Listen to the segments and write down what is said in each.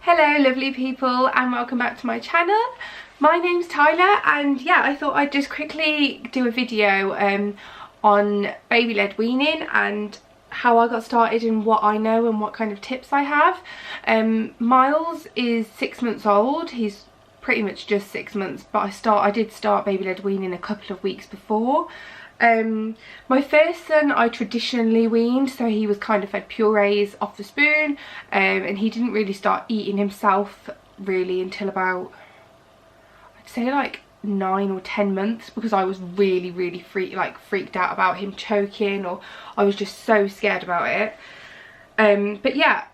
Hello lovely people and welcome back to my channel. My name's Tyler and yeah, I thought I'd just quickly do a video on baby-led weaning and how I got started and what I know and what kind of tips I have. Miles is 6 months old. He's pretty much just 6 months, but I did start baby-led weaning a couple of weeks before. My first son I traditionally weaned, so he was kind of fed purees off the spoon, and he didn't really start eating himself really until about, I'd say like 9 or 10 months, because I was really freaked out about him choking, or I was just so scared about it. But yeah,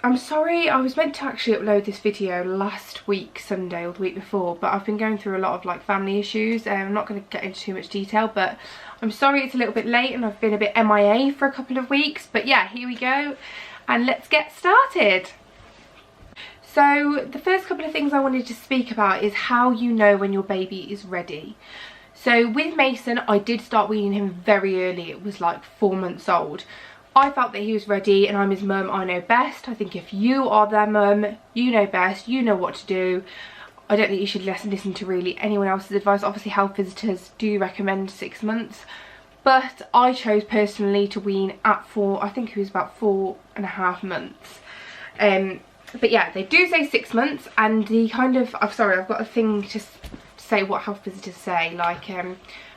I'm sorry, I was meant to actually upload this video last week, Sunday, or the week before, but I've been going through a lot of like family issues. I'm not going to get into too much detail, but I'm sorry it's a little bit late and I've been a bit MIA for a couple of weeks. But yeah, here we go and let's get started. So the first couple of things I wanted to speak about is how you know when your baby is ready. So with Mason, I did start weaning him very early. It was like 4 months old. I felt that he was ready, and I'm his mum, I know best. I think if you are their mum, you know best, you know what to do. I don't think you should listen to really anyone else's advice. Obviously health visitors do recommend 6 months, but I chose personally to wean at I think he was about 4.5 months. But yeah, they do say 6 months, and the kind of, I'm sorry, I've got a thing to say what health visitors say, like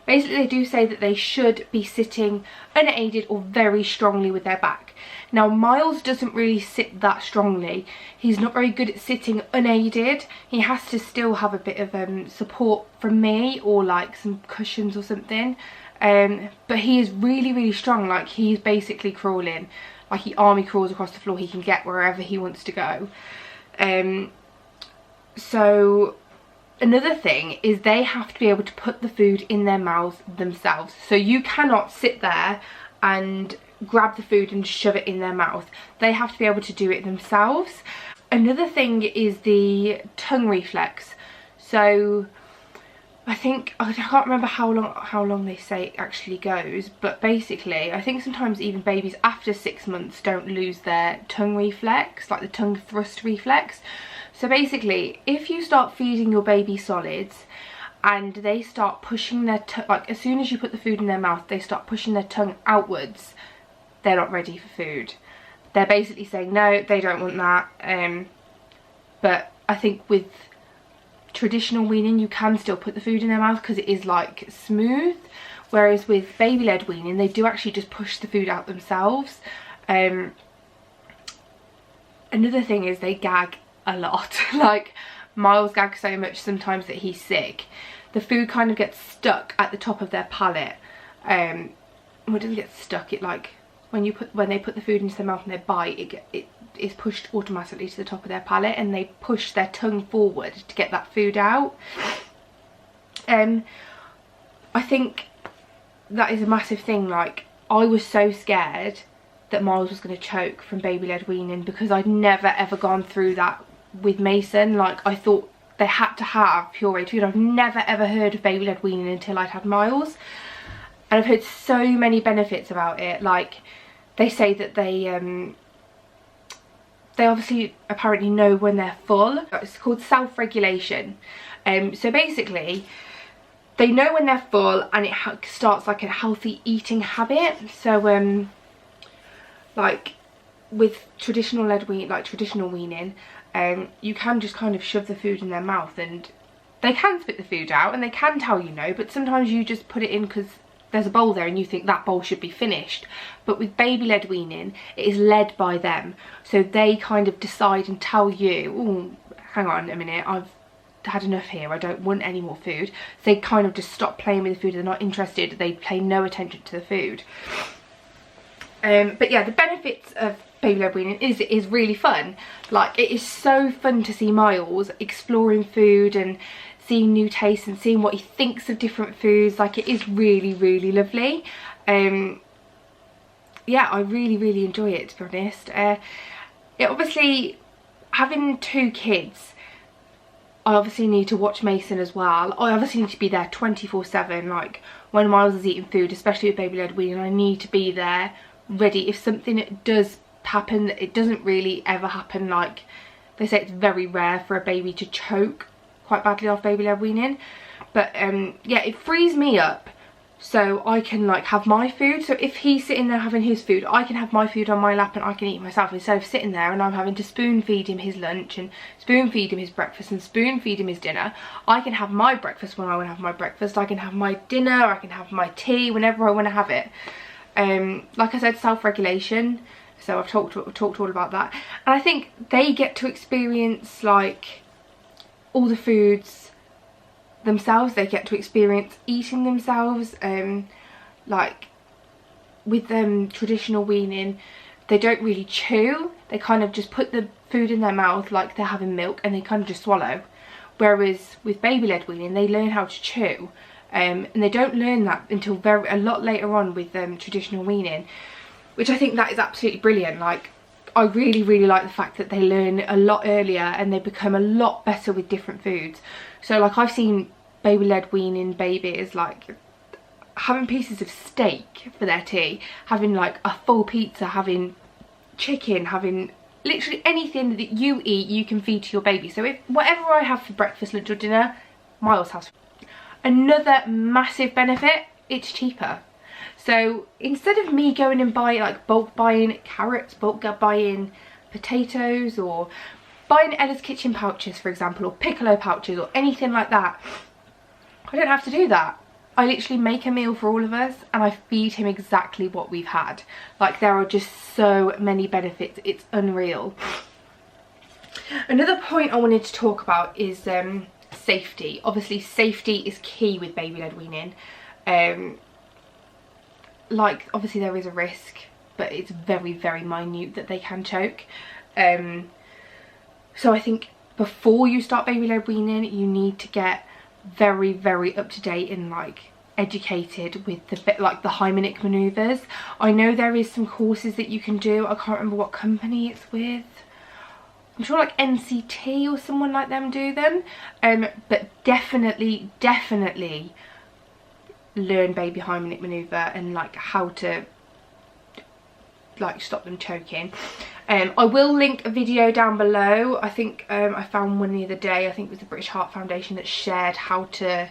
basically they do say that they should be sitting unaided or very strongly with their back. Now Miles doesn't really sit that strongly. He's not very good at sitting unaided. He has to still have a bit of support from me, or like some cushions or something. But he is really strong. Like, he's basically crawling. Like, he army crawls across the floor. He can get wherever he wants to go. So another thing is they have to be able to put the food in their mouths themselves. So you cannot sit there and grab the food and shove it in their mouth. They have to be able to do it themselves. Another thing is the tongue reflex. So I can't remember how long they say it actually goes, but basically I think sometimes even babies after 6 months don't lose their tongue reflex, like the tongue thrust reflex. So basically, if you start feeding your baby solids and they start pushing their tongue, like as soon as you put the food in their mouth, they start pushing their tongue outwards, they're not ready for food. They're basically saying no, they don't want that. But I think with traditional weaning, you can still put the food in their mouth because it is like smooth. Whereas with baby-led weaning, they do actually just push the food out themselves. Another thing is they gag a lot. Like, Miles gags so much sometimes that he's sick. The food kind of gets stuck at the top of their palate. Well, it doesn't get stuck, it like when they put the food into their mouth and they bite, it is pushed automatically to the top of their palate, and they push their tongue forward to get that food out. I think that is a massive thing. Like, I was so scared that Miles was going to choke from baby-led weaning because I'd never ever gone through that with Mason. Like, I thought they had to have pureed food. I've never ever heard of baby-led weaning until I'd had Miles, and I've heard so many benefits about it. Like, they say that they obviously apparently know when they're full. It's called self-regulation. So basically they know when they're full, and it starts like a healthy eating habit. So like with traditional weaning, you can just kind of shove the food in their mouth and they can spit the food out and they can tell you no, but sometimes you just put it in because there's a bowl there and you think that bowl should be finished. But with baby-led weaning, it is led by them. So they kind of decide and tell you, oh, hang on a minute, I've had enough here, I don't want any more food. So they kind of just stop playing with the food. They're not interested, they pay no attention to the food. But yeah, the benefits of baby-led weaning is it is really fun. Like, it is so fun to see Miles exploring food and seeing new tastes and seeing what he thinks of different foods. Like, it is really lovely. Yeah, I really enjoy it, to be honest. It obviously, having 2 kids, I obviously need to watch Mason as well. I obviously need to be there 24/7. Like, when Miles is eating food, especially with baby-led weaning, I need to be there ready. If something does happen, it doesn't really ever happen like They say it's very rare for a baby to choke quite badly off baby-led weaning. But yeah, it frees me up so I can like have my food. So if he's sitting there having his food, I can have my food on my lap and I can eat myself, instead of sitting there and I'm having to spoon feed him his lunch and spoon feed him his breakfast and spoon feed him his dinner. I can have my breakfast when I want to have my breakfast. I can have my dinner, I can have my tea whenever I want to have it. Like I said, self-regulation. So I've talked all about that. And I think they get to experience like all the foods themselves. They get to experience eating themselves. Like with traditional weaning, they don't really chew. They kind of just put the food in their mouth like they're having milk and they kind of just swallow. Whereas with baby-led weaning, they learn how to chew. And they don't learn that until a lot later on with traditional weaning, which I think that is absolutely brilliant. Like, I really like the fact that they learn a lot earlier and they become a lot better with different foods. So like I've seen baby-led weaning babies like having pieces of steak for their tea, having like a full pizza, having chicken, having literally anything that you eat you can feed to your baby. So if whatever I have for breakfast, lunch or dinner, Miles has. Another massive benefit, it's cheaper. So instead of me going and bulk buying carrots, bulk buying potatoes, or buying Ella's Kitchen pouches, for example, or Piccolo pouches or anything like that, I don't have to do that. I literally make a meal for all of us and I feed him exactly what we've had. Like, there are just so many benefits, it's unreal. Another point I wanted to talk about is safety. Obviously safety is key with baby-led weaning. Like, obviously there is a risk, but it's very minute that they can choke. So I think before you start baby-led weaning, you need to get very up to date and like educated with the Heimlich maneuvers. I know there is some courses that you can do. I can't remember what company it's with. I'm sure like NCT or someone like them do them. But definitely learn baby Heimlich maneuver and like how to like stop them choking. I will link a video down below. I think I found one the other day. I think it was the British Heart Foundation that shared how to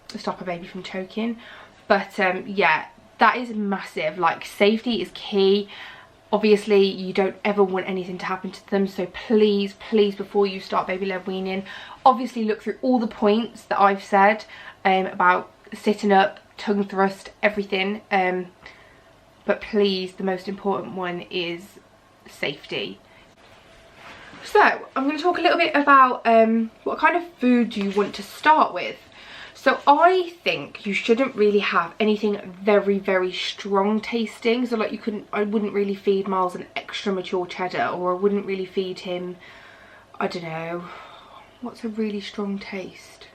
stop a baby from choking. But yeah, that is massive. Like, safety is key. Obviously you don't ever want anything to happen to them, so please before you start baby-led weaning, obviously look through all the points that I've said about sitting up, tongue thrust, everything. But please, the most important one is safety. So I'm going to talk a little bit about what kind of food you want to start with. So I think you shouldn't really have anything very strong tasting. So like I wouldn't really feed Miles an extra mature cheddar, or I wouldn't really feed him, I don't know, what's a really strong taste?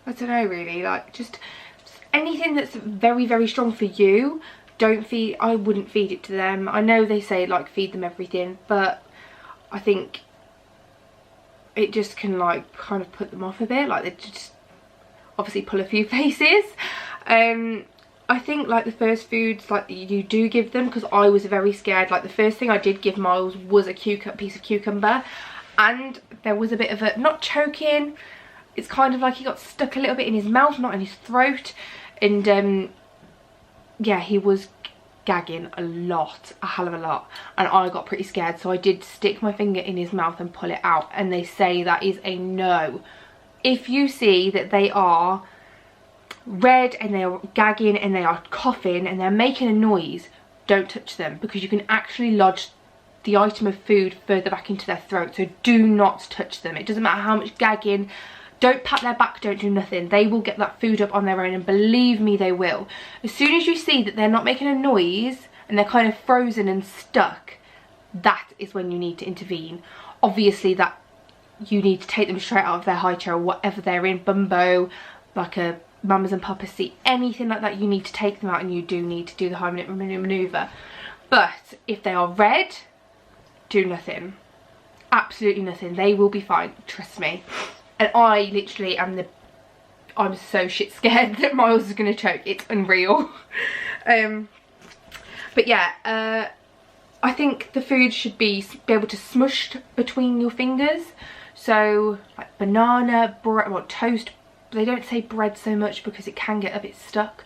I don't know really, like just anything that's very strong for you. I wouldn't feed it to them. I know they say like feed them everything, but I think it just can like kind of put them off a bit. Like, they just obviously pull a few faces. I think like the first foods like you do give them, because I was very scared. Like, the first thing I did give Miles was a piece of cucumber, and there was a bit of a, not choking, it's kind of like he got stuck a little bit in his mouth, not in his throat. And yeah, he was gagging a hell of a lot, and I got pretty scared, so I did stick my finger in his mouth and pull it out, and they say that is a no. If you see that they are red and they are gagging and they are coughing and they're making a noise, don't touch them, because you can actually lodge the item of food further back into their throat. So do not touch them. It doesn't matter how much gagging. Don't pat their back, don't do nothing. They will get that food up on their own, and believe me, they will. As soon as you see that they're not making a noise and they're kind of frozen and stuck, that is when you need to intervene. Obviously that you need to take them straight out of their high chair or whatever they're in, bumbo, like a mamas and papas seat, anything like that, you need to take them out, and you do need to do the Heimlich maneuver. But if they are red, do nothing. Absolutely nothing. They will be fine, trust me. And I literally am I'm so shit scared that Miles is going to choke. It's unreal. But yeah, I I think the food should be able to smush between your fingers. So like banana, bread, well, toast. They don't say bread so much because it can get a bit stuck.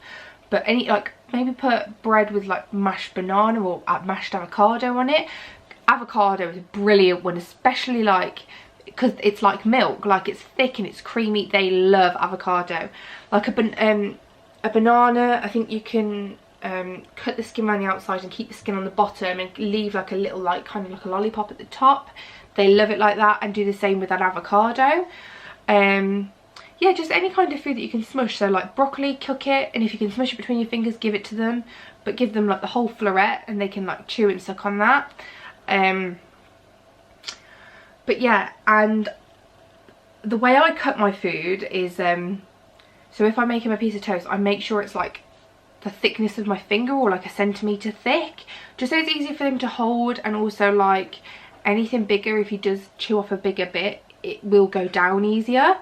But any, like, maybe put bread with like mashed banana or mashed avocado on it. Avocado is a brilliant one, especially like, because it's like milk, like it's thick and it's creamy. They love avocado. Like a banana, I think you can cut the skin around the outside and keep the skin on the bottom and leave like a little, like kind of like a lollipop at the top. They love it like that, and do the same with that avocado. Yeah, just any kind of food that you can smush. So like broccoli, cook it, and if you can smush it between your fingers, give it to them, but give them like the whole floret and they can like chew and suck on that. But yeah, and the way I cut my food is so if I'm making a piece of toast, I make sure it's like the thickness of my finger, or like a centimetre thick, just so it's easy for them to hold. And also like anything bigger, if he does chew off a bigger bit, it will go down easier.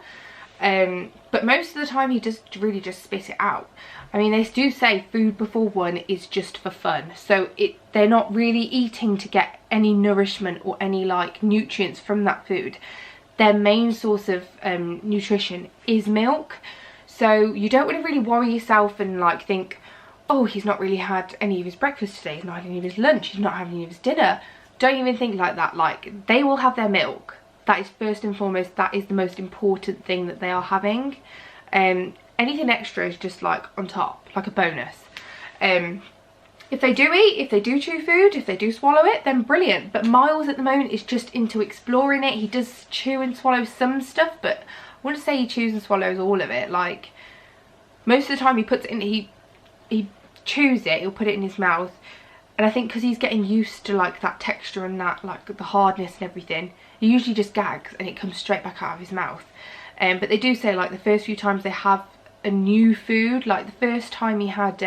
But most of the time he does really just spit it out. I mean, they do say food before one is just for fun, so they're not really eating to get any nourishment or any like nutrients from that food. Their main source of nutrition is milk. So you don't want to really worry yourself and like think, oh, he's not really had any of his breakfast today, he's not had any of his lunch, he's not having any of his dinner. Don't even think like that. Like, they will have their milk. That is first and foremost, that is the most important thing that they are having. Anything extra is just like on top, like a bonus. If they do eat, if they do chew food, if they do swallow it, then brilliant. But Miles at the moment is just into exploring it. He does chew and swallow some stuff, but I wouldn't say he chews and swallows all of it. Like, most of the time he puts it in, he chews it, he'll put it in his mouth. And I think because he's getting used to like that texture and that like the hardness and everything, he usually just gags and it comes straight back out of his mouth. But they do say like the first few times they have a new food, like the first time he had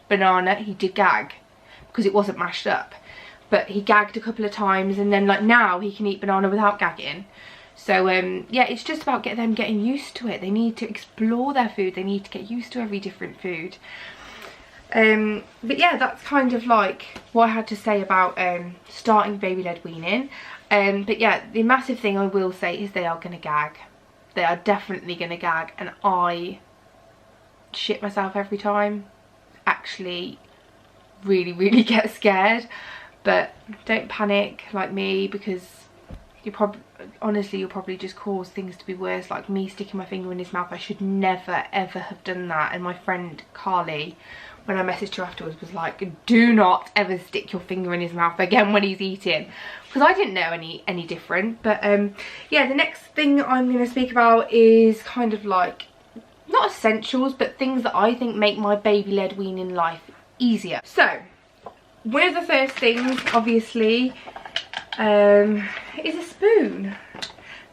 banana, he did gag because it wasn't mashed up. But he gagged a couple of times, and then like now he can eat banana without gagging. So yeah, it's just about them getting used to it. They need to explore their food. They need to get used to every different food. But yeah, that's kind of like what I had to say about starting baby-led weaning. But yeah, the massive thing I will say is they are going to gag. They are definitely going to gag, and I shit myself every time. Actually really get scared, but don't panic like me, because you'll probably just cause things to be worse, like me sticking my finger in his mouth. I should never ever have done that. And my friend Carly, when I messaged her afterwards, was like, do not ever stick your finger in his mouth again when he's eating, because I didn't know any different. But yeah, the next thing I'm going to speak about is kind of like not essentials, but things that I think make my baby-led weaning life easier. So one of the first things obviously is a spoon.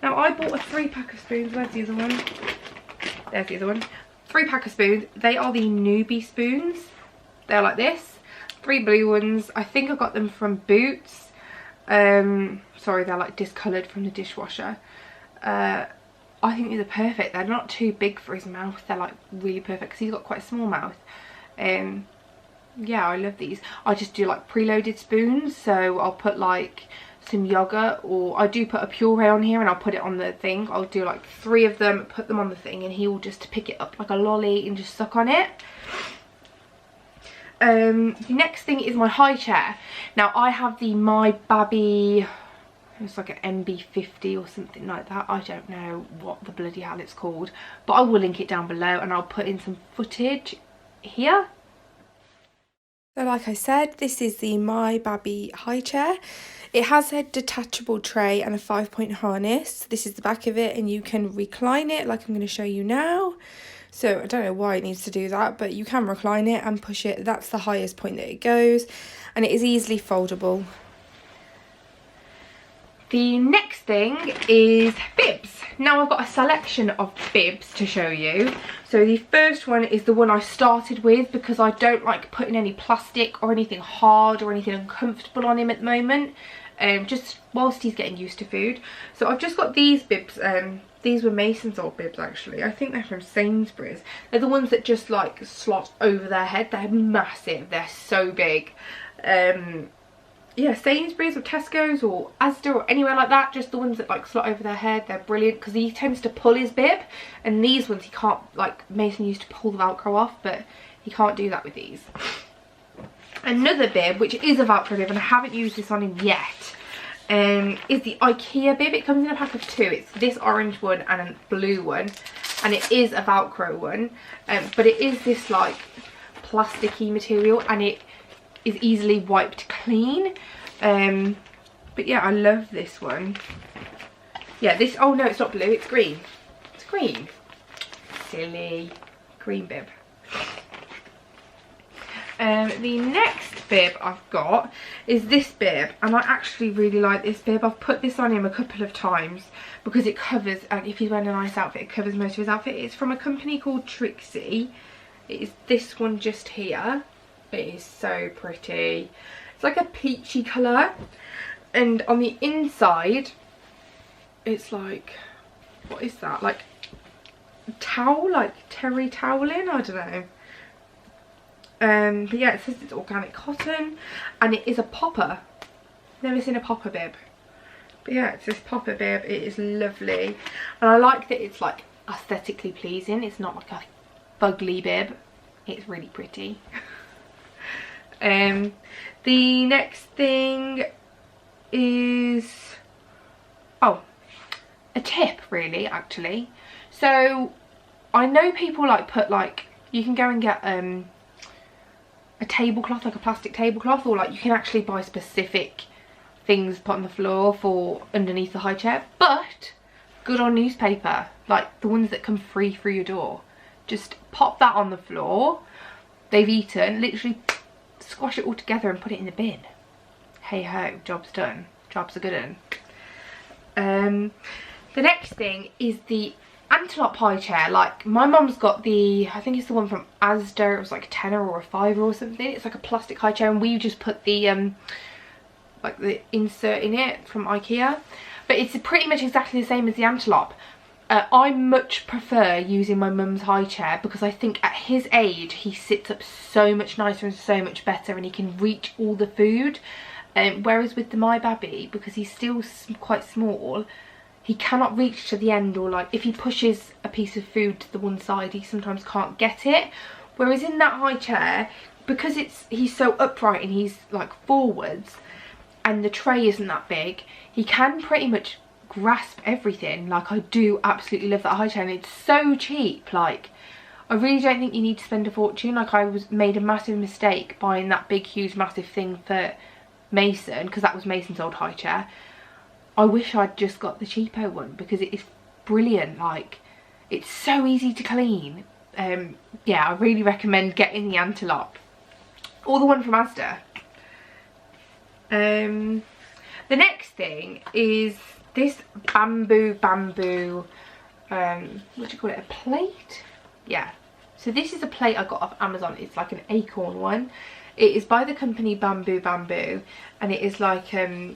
Now I bought a 3-pack of spoons. Where's the other one? There's the other one. 3-pack of spoons. They are the newbie spoons. They're like this. 3 blue ones. I think I got them from Boots. Sorry, they're like discoloured from the dishwasher. I think these are perfect. They're not too big for his mouth. They're like really perfect because he's got quite a small mouth. Yeah, I love these. I just do like preloaded spoons. So I'll put like some yogurt, or I do put a puree on here and I'll put it on the thing. I'll do like 3 of them, put them on the thing, and he will just pick it up like a lolly and just suck on it. The next thing is my high chair. Now I have the My Babie, it's like an MB50 or something like that. I don't know what the bloody hell it's called, but I will link it down below and I'll put in some footage here. So like I said, this is the My Babie high chair. It has a detachable tray and a 5-point harness. This is the back of it, and you can recline it like I'm going to show you now. So I don't know why it needs to do that, but you can recline it and push it. That's the highest point that it goes, and it is easily foldable. The next thing is bibs. Now I've got a selection of bibs to show you. So the first one is the one I started with, because I don't like putting any plastic or anything hard or anything uncomfortable on him at the moment, just whilst he's getting used to food. So I've just got these bibs. These were Mason's old bibs actually. I think they're from Sainsbury's. They're the ones that just like slot over their head. They're massive. They're so big. yeah, Sainsbury's or Tesco's or Asda or anywhere like that, just the ones that like slot over their head, they're brilliant, because he tends to pull his bib, and these ones he can't, like Mason used to pull the Velcro off, but he can't do that with these. Another bib, which is a Velcro bib, and I haven't used this on him yet, is the IKEA bib. It comes in a pack of 2. It's this orange one and a blue one, and it is a Velcro one, but it is this like plasticky material, and it is easily wiped clean. But yeah, I love this one. Yeah, this, oh no, it's not blue, it's green. It's green. Silly. Green bib. The next bib I've got is this bib, and I actually really like this bib. I've put this on him a couple of times because it covers, and if he's wearing a nice outfit, it covers most of his outfit. It's from a company called Trixie. It is this one just here. It is so pretty. It's like a peachy colour, and on the inside it's like, what is that, like towel, like terry toweling, I don't know. But yeah, it says it's organic cotton, and it is a popper. Never seen a popper bib, but yeah, it's this popper bib. It is lovely, and I like that it's like aesthetically pleasing. It's not like a fugly bib. It's really pretty. The next thing is, oh, a tip really, actually. So I know people like put, like, you can go and get a tablecloth, like a plastic tablecloth, or like you can actually buy specific things put on the floor for underneath the high chair, but good on newspaper, like the ones that come free through your door. Just pop that on the floor. They've eaten, literally squash it all together and put it in the bin. Hey ho, job's done. Job's a good one. The next thing is the antelope high chair. Like, my mum's got the, I think it's the one from Asda. It was like a tenner or a fiver or something. It's like a plastic high chair, and we just put the like the insert in it from IKEA. But it's pretty much exactly the same as the antelope. I much prefer using my mum's high chair because I think at his age he sits up so much nicer and so much better, and he can reach all the food. Whereas with the My Babie, because he's still quite small, he cannot reach to the end, or like if he pushes a piece of food to the one side, he sometimes can't get it. Whereas in that high chair, because he's so upright and he's like forwards, and the tray isn't that big, he can pretty much grasp everything. Like, I do absolutely love that high chair, and it's so cheap. Like, I really don't think you need to spend a fortune. Like, I made a massive mistake buying that big huge massive thing for Mason, because that was Mason's old high chair. I wish I'd just got the cheapo one because it is brilliant. Like, it's so easy to clean. Yeah, I really recommend getting the antelope or the one from Asda. The next thing is this bamboo, what do you call it, a plate? Yeah, so this is a plate I got off Amazon. It's like an acorn one. It is by the company Bamboo, and it is like a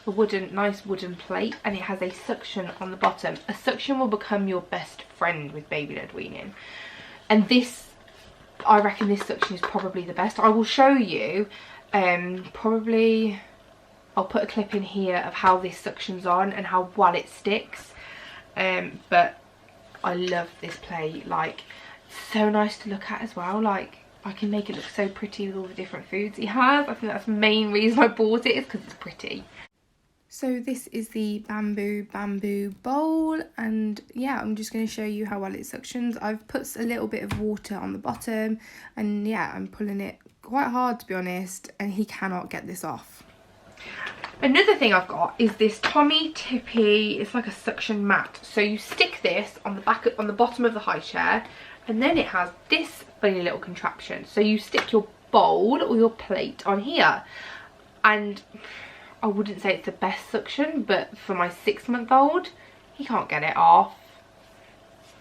nice wooden plate, and it has a suction on the bottom. A suction will become your best friend with baby-led weaning, and this, I reckon this suction is probably the best. I will show you, probably I'll put a clip in here of how this suctions on and how well it sticks. But I love this plate. Like, it's so nice to look at as well. Like, I can make it look so pretty with all the different foods he has. I think that's the main reason I bought it, is because it's pretty. So this is the bamboo bowl, and yeah, I'm just going to show you how well it suctions. I've put a little bit of water on the bottom, and yeah, I'm pulling it quite hard, to be honest, and he cannot get this off. Another thing I've got is this Tommy Tippy, it's like a suction mat. So you stick this on the bottom of the high chair, and then it has this funny little contraption. So you stick your bowl or your plate on here, and I wouldn't say it's the best suction, but for my 6-month-old, he can't get it off.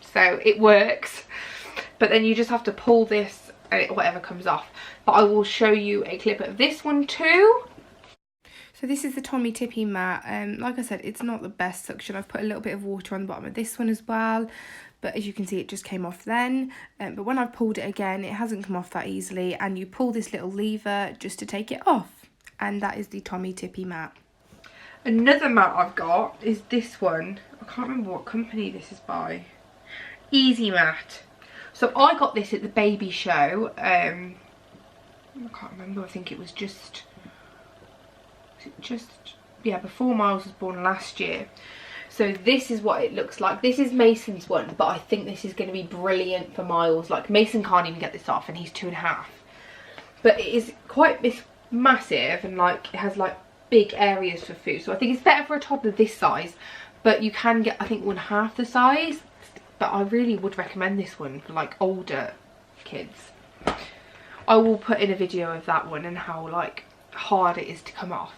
So it works. But then you just have to pull this and whatever comes off. But I will show you a clip of this one too. So this is the Tommy Tippy mat. Like I said, it's not the best suction. I've put a little bit of water on the bottom of this one as well. But as you can see, it just came off then. But when I've pulled it again, it hasn't come off that easily. And you pull this little lever just to take it off. and that is the Tommy Tippy mat. Another mat I've got is this one. I can't remember what company this is by. Easy Mat. So I got this at the baby show. I can't remember. I think it was just yeah, before Miles was born last year. So this is what it looks like. This is Mason's one, but I think this is going to be brilliant for Miles. Like, Mason can't even get this off, and he's 2.5. But it is quite, it's massive, and like it has like big areas for food. So I think it's better for a toddler this size, but you can get, I think, 1/2 the size. But I really would recommend this one for like older kids. I will put in a video of that one and how like hard it is to come off.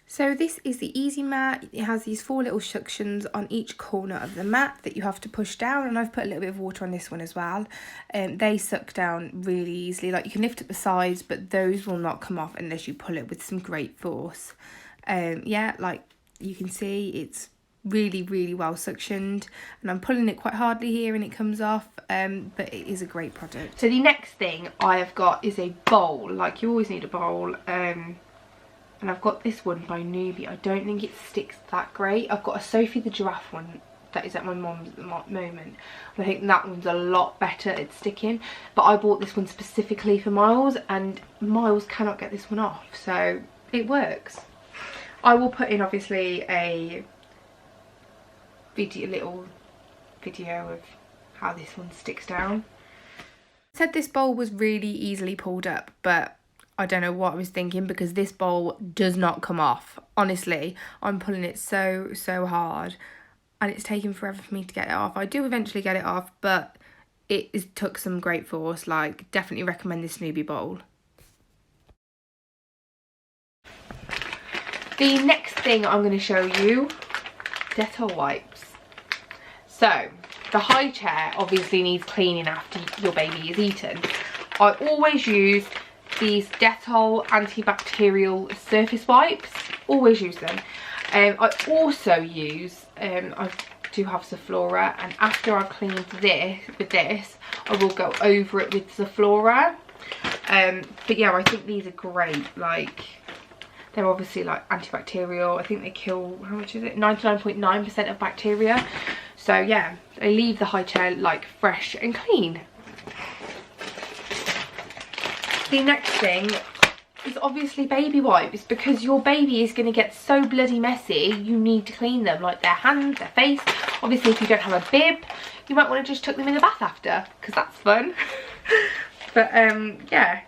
So this is the Easy Mat. It has these 4 little suctions on each corner of the mat that you have to push down, and I've put a little bit of water on this one as well. They suck down really easily. Like, you can lift up the sides, but those will not come off unless you pull it with some great force. Yeah, like you can see, it's really well suctioned, and I'm pulling it quite hardly here and it comes off, but it is a great product. So the next thing I have got is a bowl. Like, you always need a bowl. And I've got this one by Newbie. I don't think it sticks that great. I've got a Sophie the Giraffe one that is at my mum's at the moment. I think that one's a lot better at sticking. But I bought this one specifically for Miles, and Miles cannot get this one off. So it works. I will put in, obviously, a little video of how this one sticks down. I said this bowl was really easily pulled up, but I don't know what I was thinking, because this bowl does not come off. Honestly, I'm pulling it so hard, and it's taken forever for me to get it off. I do eventually get it off, but it took some great force. Like, definitely recommend this Newbie bowl. The next thing I'm going to show you, Dettol wipes. So the high chair obviously needs cleaning after your baby is eaten. I always use these Dettol antibacterial surface wipes. Always use them. I also use, I do have Zaflora, and after I've cleaned this with this, I will go over it with Zaflora. But yeah, I think these are great. Like, they're obviously like antibacterial. I think they kill, how much is it? 99.9% of bacteria. So yeah, they leave the high chair like fresh and clean. The next thing is obviously baby wipes, because your baby is going to get so bloody messy. You need to clean them, like their hands, their face. Obviously, if you don't have a bib, you might want to just tuck them in the bath after, because that's fun. But yeah,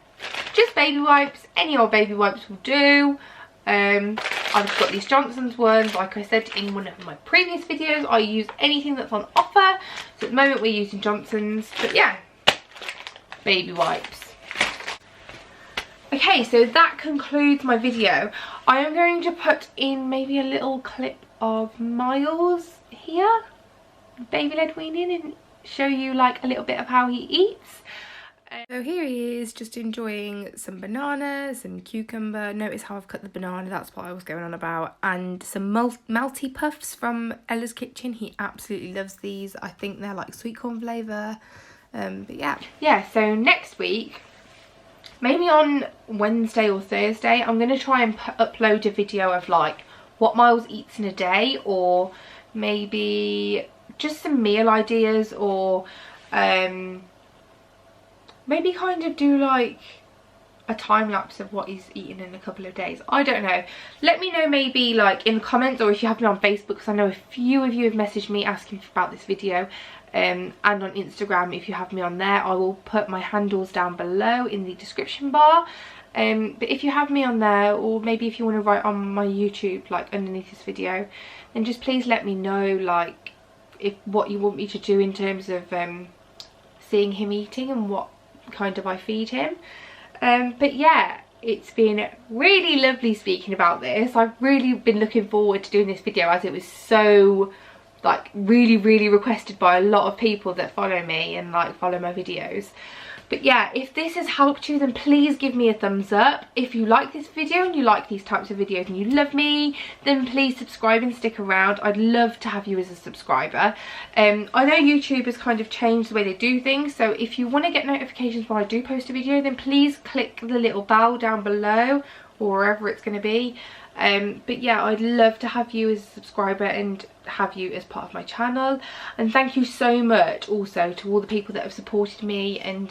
just baby wipes. Any old baby wipes will do. I've got these Johnson's ones. Like I said in one of my previous videos, I use anything that's on offer. So at the moment we're using Johnson's, but yeah, baby wipes. Okay, so that concludes my video. I am going to put in maybe a little clip of Miles here, baby led weaning, and show you like a little bit of how he eats. So here he is, just enjoying some banana, some cucumber. Notice how I've cut the banana, that's what I was going on about. And some melty puffs from Ella's Kitchen. He absolutely loves these. I think they're like sweet corn flavour. But yeah. Yeah, so next week, maybe on Wednesday or Thursday, I'm going to try and upload a video of like what Miles eats in a day, or maybe just some meal ideas, or maybe kind of do like a time lapse of what he's eaten in a couple of days. I don't know. Let me know maybe like in the comments, or if you have me on Facebook, because I know a few of you have messaged me asking about this video. And on Instagram, if you have me on there, I will put my handles down below in the description bar. But if you have me on there, or maybe if you want to write on my YouTube like underneath this video, then just please let me know like what you want me to do in terms of seeing him eating and what kind of I feed him. But yeah, it's been really lovely speaking about this. I've really been looking forward to doing this video, as it was so like really requested by a lot of people that follow me and like follow my videos. But yeah, if this has helped you, then please give me a thumbs up. If you like this video and you like these types of videos and you love me, then please subscribe and stick around. I'd love to have you as a subscriber. I know YouTube has kind of changed the way they do things, so if you want to get notifications when I do post a video, then please click the little bell down below or wherever it's going to be. But yeah, I'd love to have you as a subscriber and have you as part of my channel. And thank you so much also to all the people that have supported me, and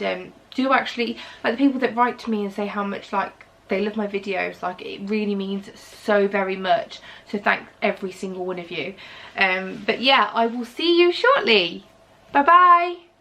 do actually, like, the people that write to me and say how much like they love my videos. Like, it really means so very much, so thank every single one of you. But yeah, I will see you shortly. Bye bye.